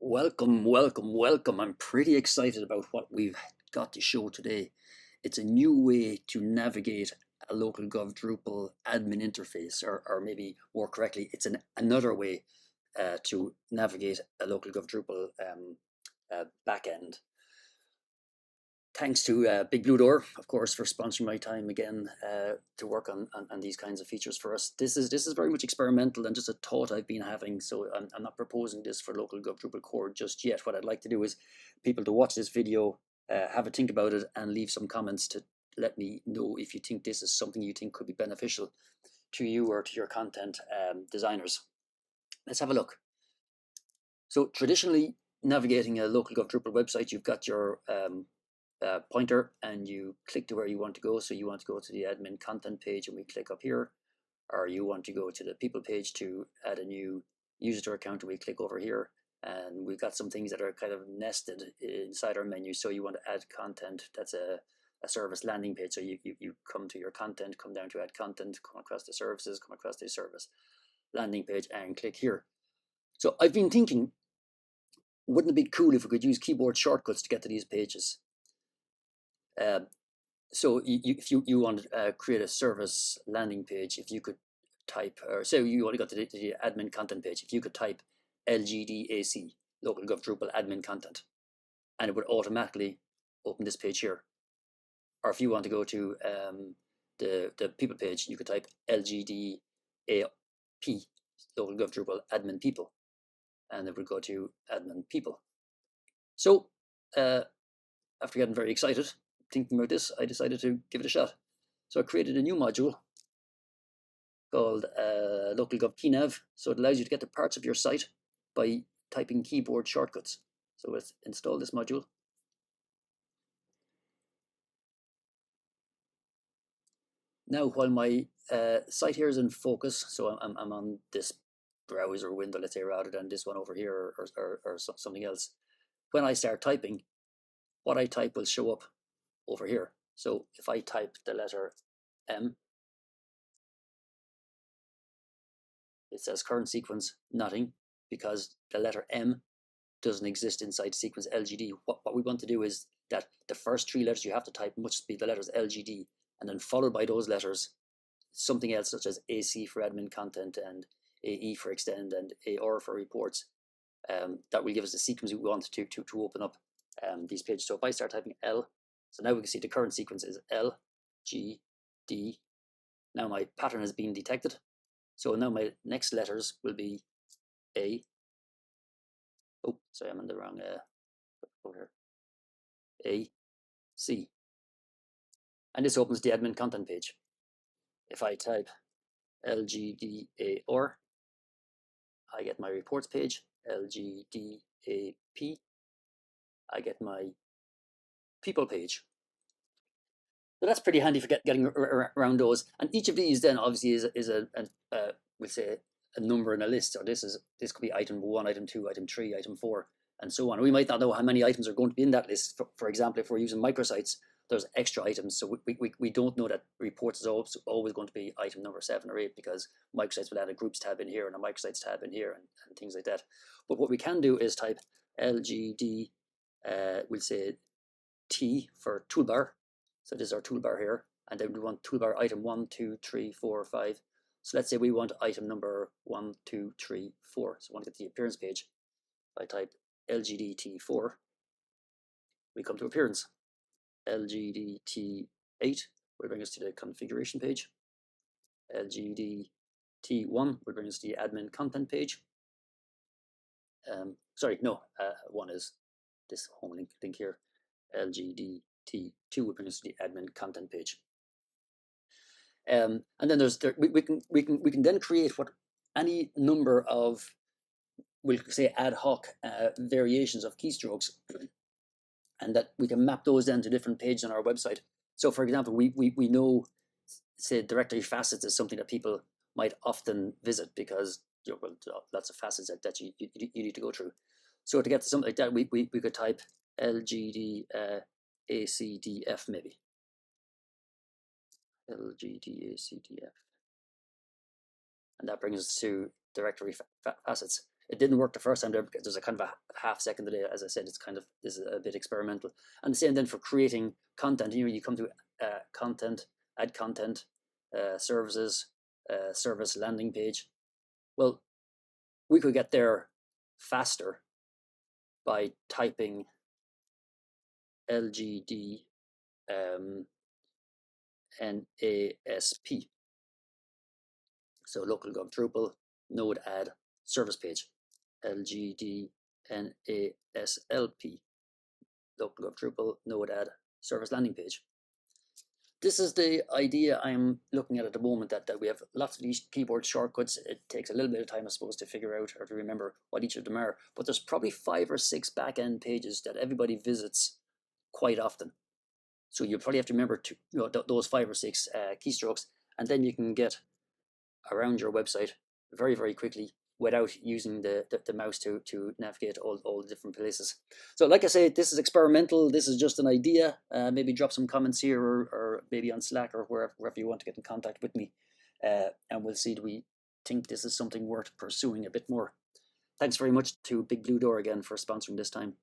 Welcome, welcome, welcome. I'm pretty excited about what we've got to show today. It's a new way to navigate a LocalGov Drupal admin interface, or maybe more correctly, it's another way to navigate a LocalGov Drupal backend. Thanks to Big Blue Door, of course, for sponsoring my time again to work on these kinds of features for us. This is very much experimental and just a thought I've been having, so I'm not proposing this for LocalGov Drupal core just yet. What I'd like to do is people to watch this video, have a think about it, and leave some comments to let me know if you think this is something you think could be beneficial to you or to your content designers. Let's have a look. So traditionally, navigating a LocalGov Drupal website, you've got your pointer and you click to where you want to go. So you want to go to the admin content page and we click up here, or you want to go to the people page to add a new user account and we click over here. And we've got some things that are kind of nested inside our menu. So you want to add content. That's a service landing page. So you come to your content, come down to add content, come across the services, come across the service landing page and click here. So I've been thinking, wouldn't it be cool if we could use keyboard shortcuts to get to these pages? So if you want to create a service landing page, if you could type, or say you want to go to the admin content page, if you could type LGDAC, LocalGov Drupal admin content, and it would automatically open this page here. Or if you want to go to the people page, you could type LGDAP, LocalGov Drupal admin people, and it would go to admin people. So after getting very excited, thinking about this, I decided to give it a shot. So I created a new module called LocalGov KeyNav. So it allows you to get to parts of your site by typing keyboard shortcuts. So let's install this module. Now, while my site here is in focus, so I'm on this browser window, let's say, rather than this one over here or something else. When I start typing, what I type will show up over here. So if I type the letter M, it says current sequence, nothing, because the letter M doesn't exist inside sequence LGD. What we want to do is that the first three letters you have to type must be the letters LGD, and then followed by those letters, something else such as AC for admin content and AE for extend and AR for reports. That will give us the sequence we want to open up these pages. So if I start typing L, so now we can see the current sequence is L, G, D. Now my pattern has been detected. So now my next letters will be A. Oh, sorry, I'm in the wrong over here. A, C. And this opens the admin content page. If I type LGDAR, I get my reports page. LGDAP, I get my people page. So that's pretty handy for getting around those. And each of these then obviously is we'll say a number in a list. So this could be item 1, item 2, item 3, item 4, and so on. We might not know how many items are going to be in that list. For example, if we're using microsites, there's extra items. So we don't know that reports is always going to be item number 7 or 8, because microsites will add a groups tab in here and a microsites tab in here and things like that. But what we can do is type LGD, we'll say T for toolbar. So this is our toolbar here, and then we want toolbar item 1, 2, 3, 4, 5. So let's say we want item number 1, 2, 3, 4. So I want to get to the appearance page. If I type LGDT4, we come to appearance. LGDT8 will bring us to the configuration page. LGDT1 will bring us to the admin content page. Sorry, no, 1 is this home link here. LGDT2 will bring us to the admin content page. And then we can then create any number of, we'll say, ad hoc variations of keystrokes, and that we can map those then to different pages on our website. So for example, we know, say, directory facets is something that people might often visit because well, lots of facets that you need to go through. So to get to something like that, we could type LGD ACDF maybe. LGDACDF. And that brings us to directory facets. It didn't work the first time there because there's a kind of a half-second delay. As I said, it's kind of, this is a bit experimental. And the same then for creating content. You know, you come to content, add content, services, service landing page. Well, we could get there faster by typing LGD NASP. So LocalGov Drupal node add service page, LGD NASLP, LocalGov Drupal node add service landing page. This is the idea I'm looking at the moment, that we have lots of these keyboard shortcuts. It takes a little bit of time, I suppose, to figure out or to remember what each of them are. But there's probably 5 or 6 back-end pages that everybody visits quite often. So you probably have to remember those 5 or 6 keystrokes, and then you can get around your website very, very quickly without using the mouse to navigate all the different places. So like I say, this is experimental. This is just an idea. Maybe drop some comments here, or maybe on Slack, or wherever you want to get in contact with me. And we'll see, do we think this is something worth pursuing a bit more. Thanks very much to Big Blue Door again for sponsoring this time.